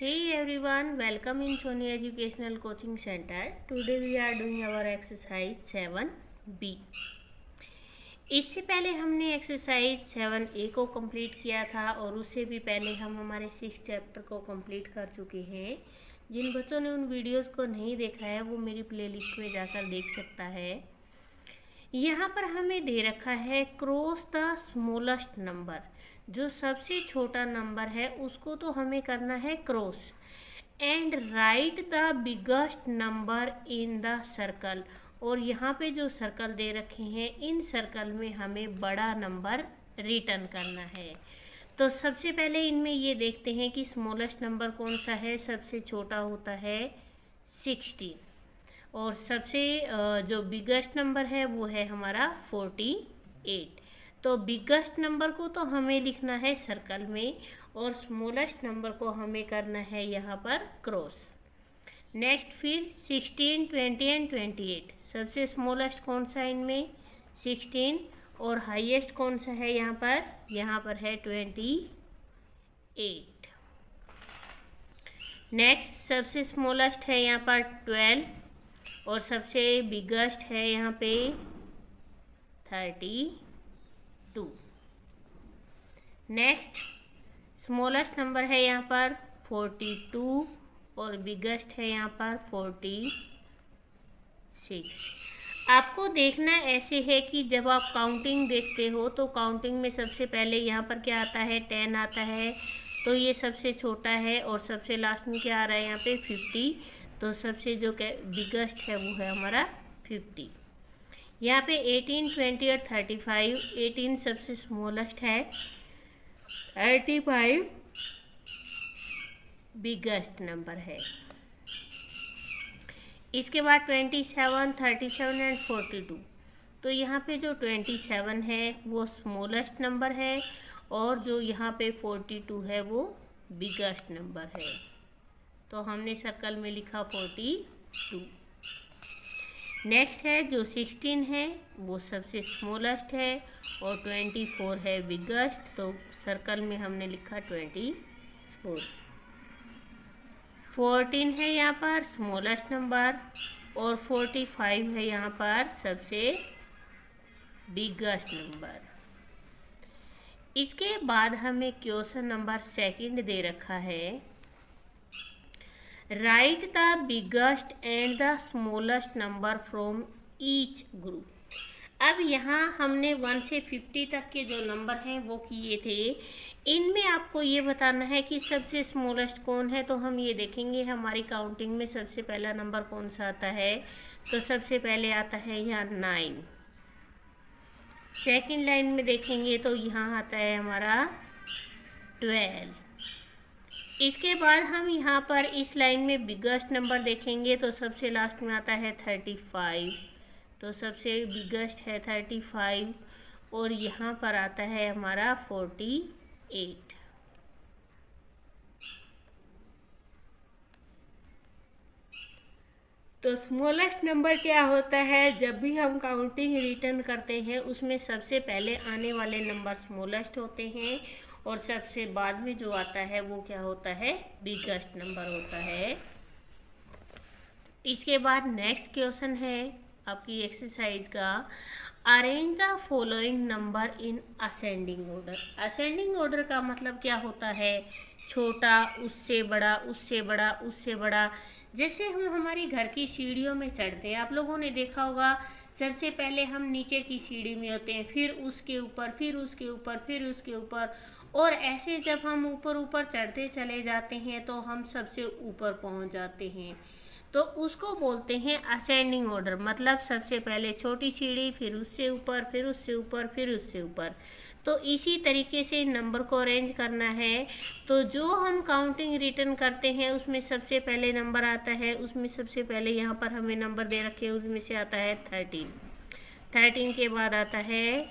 Hey everyone, welcome in Sony Educational Coaching Center. Today we are doing our exercise 7B. इससे पहले हमने exercise 7A को complete किया था और उससे भी पहले हम हमारे 6 चैप्टर को कंप्लीट कर चुके हैं। जिन बच्चों ने उन वीडियोस को नहीं देखा है वो मेरी प्लेलिस्ट में जाकर देख सकता है। यहाँ पर हमें दे रखा है क्रॉस द स्मॉलेस्ट नंबर, जो सबसे छोटा नंबर है उसको तो हमें करना है cross, and right the biggest number in the circle. और यहाँ पे जो सर्कल दे रखे हैं इन सर्कल में हमें बड़ा नंबर रिटर्न करना है। तो सबसे पहले इनमें ये देखते हैं कि स्मॉलेस्ट नंबर कौन सा है। सबसे छोटा होता है 16 और सबसे जो बिगेस्ट नंबर है वो है हमारा 48। तो बिगेस्ट नंबर को तो हमें लिखना है सर्कल में और स्मॉलेस्ट नंबर को हमें करना है यहाँ पर क्रॉस। नेक्स्ट फिर 16, 20 एंड 28। सबसे स्मॉलेस्ट कौन सा है इनमें 16 और हाईएस्ट कौन सा है यहाँ पर है 28। नेक्स्ट सबसे स्मॉलेस्ट है यहाँ पर 12 और सबसे बिगेस्ट है यहाँ पे 32। नेक्स्ट स्मॉलेस्ट नंबर है यहाँ पर 42 और बिगेस्ट है यहाँ पर 46। आपको देखना ऐसे है कि जब आप काउंटिंग देखते हो तो काउंटिंग में सबसे पहले यहाँ पर क्या आता है 10 आता है, तो ये सबसे छोटा है और सबसे लास्ट में क्या आ रहा है यहाँ पे 50। तो सबसे जो बिगेस्ट है वो है हमारा 50। यहाँ पे 18, 20 और 35। 18 सबसे स्मॉलेस्ट है, 35 बिगेस्ट नंबर है। इसके बाद 27, 37 एंड 42। तो यहाँ पे जो 27 है वो स्मॉलेस्ट नंबर है और जो यहाँ पे 42 है वो बिगेस्ट नंबर है। तो हमने सर्कल में लिखा 42। नेक्स्ट है जो 16 है वो सबसे स्मॉलेस्ट है और 24 है बिगेस्ट, तो सर्कल में हमने लिखा 24। 14 है यहाँ पर स्मॉलेस्ट नंबर और 45 है यहाँ पर सबसे बिगेस्ट नंबर। इसके बाद हमें क्वेश्चन नंबर 2 दे रखा है, right the biggest and the smallest number from each group. अब यहाँ हमने 1 से 50 तक के जो नंबर हैं वो किए थे। इनमें आपको ये बताना है कि सबसे स्मॉलेस्ट कौन है। तो हम ये देखेंगे हमारी काउंटिंग में सबसे पहला नंबर कौन सा आता है। तो सबसे पहले आता है यहाँ 9। सेकंड लाइन में देखेंगे तो यहाँ आता है हमारा 12। इसके बाद हम यहाँ पर इस लाइन में बिगेस्ट नंबर देखेंगे तो सबसे लास्ट में आता है 35। तो सबसे बिगेस्ट है 35 और यहाँ पर आता है हमारा 48। तो स्मॉलेस्ट नंबर क्या होता है, जब भी हम काउंटिंग रिटर्न करते हैं उसमें सबसे पहले आने वाले नंबर स्मॉलेस्ट होते हैं और सबसे बाद में जो आता है वो क्या होता है बिगेस्ट नंबर होता है। इसके बाद नेक्स्ट क्वेश्चन है आपकी एक्सरसाइज का, arrange the following number in ascending order. Ascending order का मतलब क्या होता है, छोटा उससे बड़ा उससे बड़ा उससे बड़ा। जैसे हम हमारी घर की सीढ़ियों में चढ़ते हैं, आप लोगों ने देखा होगा सबसे पहले हम नीचे की सीढ़ी में होते हैं, फिर उसके ऊपर, फिर उसके ऊपर, फिर उसके ऊपर, और ऐसे जब हम ऊपर ऊपर चढ़ते चले जाते हैं तो हम सबसे ऊपर पहुंच जाते हैं। तो उसको बोलते हैं असेंडिंग ऑर्डर, मतलब सबसे पहले छोटी सीढ़ी, फिर उससे ऊपर, फिर उससे ऊपर, फिर उससे ऊपर। तो इसी तरीके से नंबर को अरेंज करना है। तो जो हम काउंटिंग रिटर्न करते हैं उसमें सबसे पहले नंबर आता है, उसमें सबसे पहले यहाँ पर हमें नंबर दे रखे हैं, उसमें से आता है 13। 13 के बाद आता है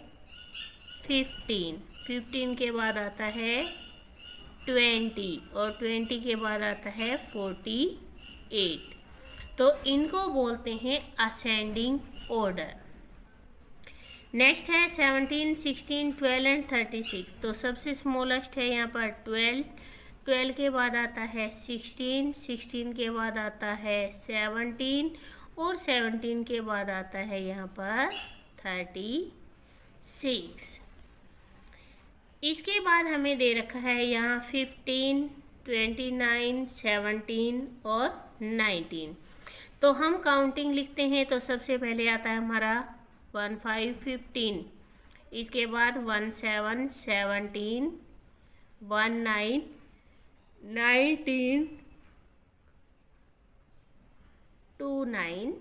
15। 15 के बाद आता है 20 और 20 के बाद आता है 48। तो इनको बोलते हैं असेंडिंग ऑर्डर। नेक्स्ट है 17, 16, 12 एंड 36। तो सबसे स्मॉलेस्ट है यहाँ पर 12, 12 के बाद आता है 16, 16 के बाद आता है 17 और 17 के बाद आता है यहाँ पर 36। इसके बाद हमें दे रखा है यहाँ 15, 29, 17 और 19। तो हम काउंटिंग लिखते हैं तो सबसे पहले आता है हमारा 1 5 15, इसके बाद 1 7 17, 1 9 19, 2 9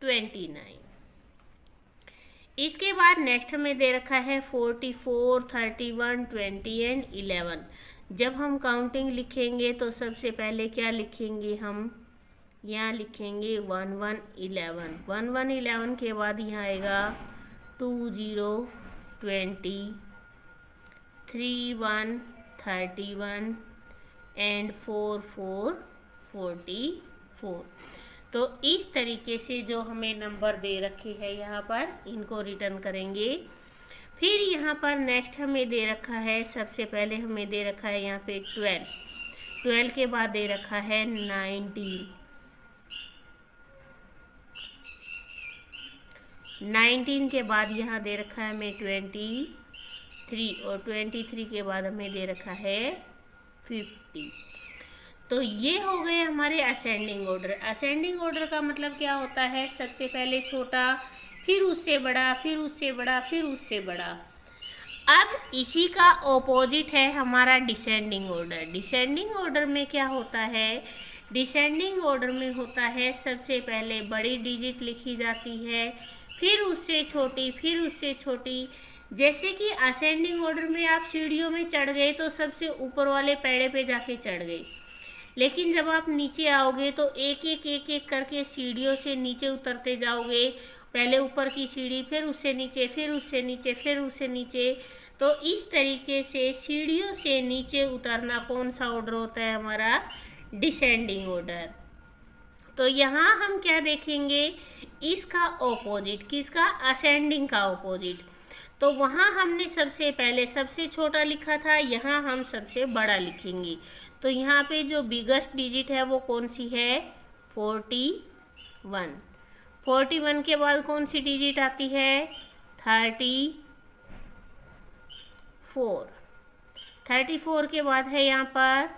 29। इसके बाद नेक्स्ट हमें दे रखा है 44, 31, 20 एंड 11। जब हम काउंटिंग लिखेंगे तो सबसे पहले क्या लिखेंगे, हम यहाँ लिखेंगे 1 1 11। 1 1 11 के बाद यहाँ आएगा 2 0 20, 3 1 31 एंड 4 4 44। तो इस तरीके से जो हमें नंबर दे रखे हैं यहाँ पर, इनको रिटर्न करेंगे। फिर यहाँ पर नेक्स्ट हमें दे रखा है, सबसे पहले हमें दे रखा है यहाँ पे 12, 12 के बाद दे रखा है 19, 19 के बाद यहाँ दे रखा है हमें 23 और 23 के बाद हमें दे रखा है 50। तो ये हो गए हमारे असेंडिंग ऑर्डर। असेंडिंग ऑर्डर का मतलब क्या होता है, सबसे पहले छोटा, फिर उससे बड़ा, फिर उससे बड़ा, फिर उससे बड़ा। अब इसी का ऑपोजिट है हमारा डिसेंडिंग ऑर्डर। डिसेंडिंग ऑर्डर में क्या होता है, डिसेंडिंग ऑर्डर में होता है सबसे पहले बड़ी डिजिट लिखी जाती है, फिर उससे छोटी, फिर उससे छोटी। जैसे कि असेंडिंग ऑर्डर में आप सीढ़ियों में चढ़ गए तो सबसे ऊपर वाले पैड़े पे जाके चढ़ गए, लेकिन जब आप नीचे आओगे तो एक एक करके सीढ़ियों से नीचे उतरते जाओगे। पहले ऊपर की सीढ़ी, फिर उससे नीचे, फिर उससे नीचे, फिर उससे नीचे। तो इस तरीके से सीढ़ियों से नीचे उतरना कौन सा ऑर्डर होता है, हमारा डिसेंडिंग ऑर्डर। तो यहाँ हम क्या देखेंगे, इसका ऑपोजिट, किसका, असेंडिंग का ऑपोजिट। तो वहाँ हमने सबसे पहले सबसे छोटा लिखा था, यहाँ हम सबसे बड़ा लिखेंगे। तो यहाँ पे जो बिगेस्ट डिजिट है वो कौन सी है, 41। 41 के बाद कौन सी डिजिट आती है, 34। 34 के बाद है यहाँ पर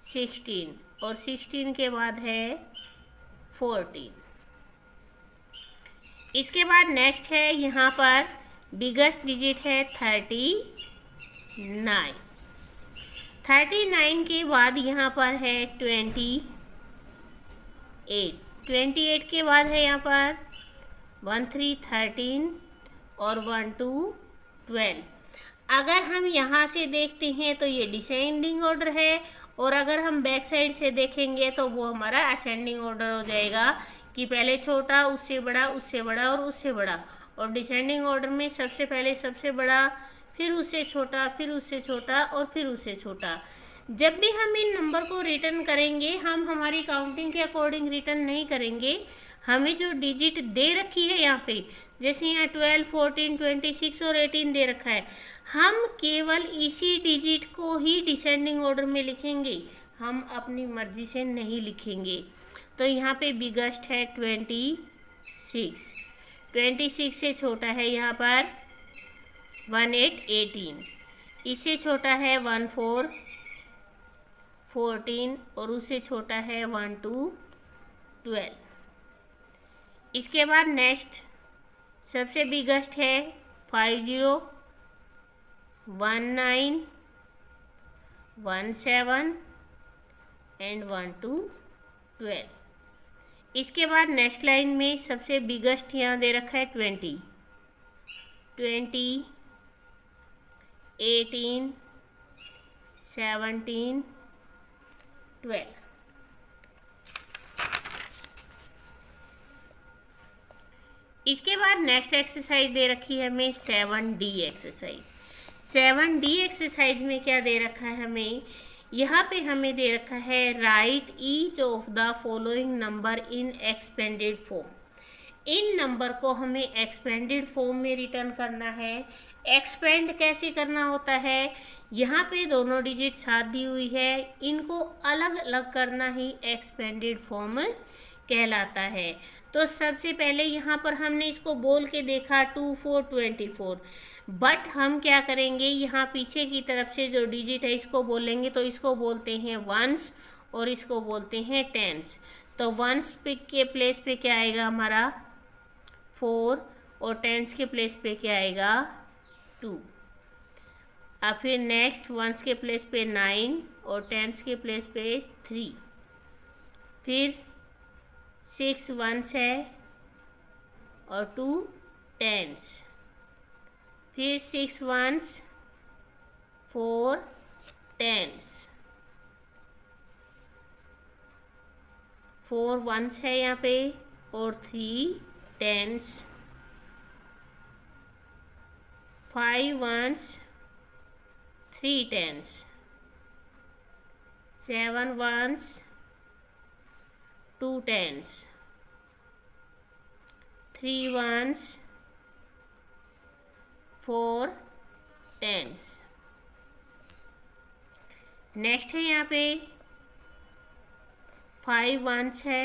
16 और 16 के बाद है 14। इसके बाद नेक्स्ट है यहाँ पर बिगेस्ट डिजिट है 39। 39 के बाद यहाँ पर है 28। 28 के बाद है यहाँ पर 1 3 13 और 1 2 12। अगर हम यहाँ से देखते हैं तो ये डिसेंडिंग ऑर्डर है, और अगर हम बैक साइड से देखेंगे तो वो हमारा असेंडिंग ऑर्डर हो जाएगा कि पहले छोटा, उससे बड़ा, उससे बड़ा और उससे बड़ा। और डिसेंडिंग ऑर्डर में सबसे पहले सबसे बड़ा, फिर उससे छोटा, फिर उससे छोटा और फिर उससे छोटा। जब भी हम इन नंबर को रिटर्न करेंगे, हम हमारी काउंटिंग के अकॉर्डिंग रिटर्न नहीं करेंगे। हमें जो डिजिट दे रखी है यहाँ पे, जैसे यहाँ 12, 14, 26 और 18 दे रखा है, हम केवल इसी डिजिट को ही डिसेंडिंग ऑर्डर में लिखेंगे, हम अपनी मर्जी से नहीं लिखेंगे। तो यहाँ पे बिगेस्ट है 26। 26 से छोटा है यहाँ पर 18, 18। इससे छोटा है 14, 14 और उससे छोटा है 12, 12। इसके बाद नेक्स्ट सबसे बिगेस्ट है 50, 19, 17 एंड 1 2 12। इसके बाद नेक्स्ट लाइन में सबसे बिगेस्ट यहाँ दे रखा है 20, 20, 18, 17, 12। इसके बाद नेक्स्ट एक्सरसाइज दे रखी है हमें 7D एक्सरसाइज। 7D एक्सरसाइज में क्या दे रखा है हमें, यहाँ पे हमें दे रखा है right each of the following number in expanded form. In number को हमें एक्सपेंडेड फॉर्म में रिटर्न करना है। एक्सपेंड कैसे करना होता है, यहाँ पे दोनों डिजिट साथ दी हुई है, इनको अलग अलग करना ही एक्सपेंडेड फॉर्म कहलाता है। तो सबसे पहले यहाँ पर हमने इसको बोल के देखा 2 4 24, बट हम क्या करेंगे, यहाँ पीछे की तरफ से जो डिजिट है इसको बोलेंगे, तो इसको बोलते हैं वंस और इसको बोलते हैं टेंस। तो वंस के प्लेस पे क्या आएगा हमारा 4 और टेंस के प्लेस पे क्या आएगा 2। अब फिर नेक्स्ट वंस के प्लेस पे 9 और टेंस के प्लेस पे 3। फिर 6 वंस है और 2 टेंस। फिर 6 वंस 4 टेंस। 4 वंस है यहाँ पे और 3 tens. 5 ones 3 tens. 7 ones 2 tens. 3 ones 4 tens. Next है यहाँ पे 5 वंस है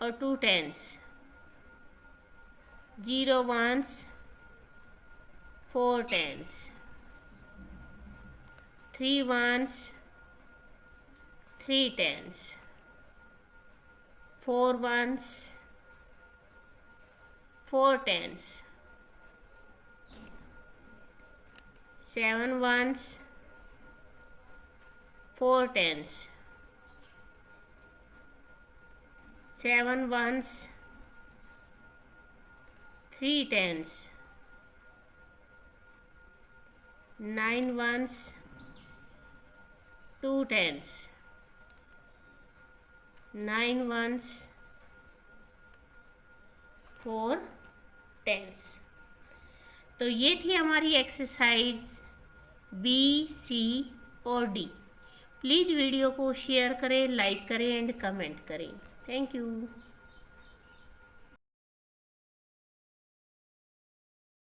और 2 tens. 0 ones 4 tens. 3 ones 3 tens. 4 ones 4 tens. 7 ones 4 tens. 7 ones 3 tens. 9 ones 2 tens. 9 ones 4 tens. तो ये थी हमारी एक्सरसाइज बी, सी और डी। प्लीज़ वीडियो को शेयर करें, लाइक करें एंड कमेंट करें। Thank you.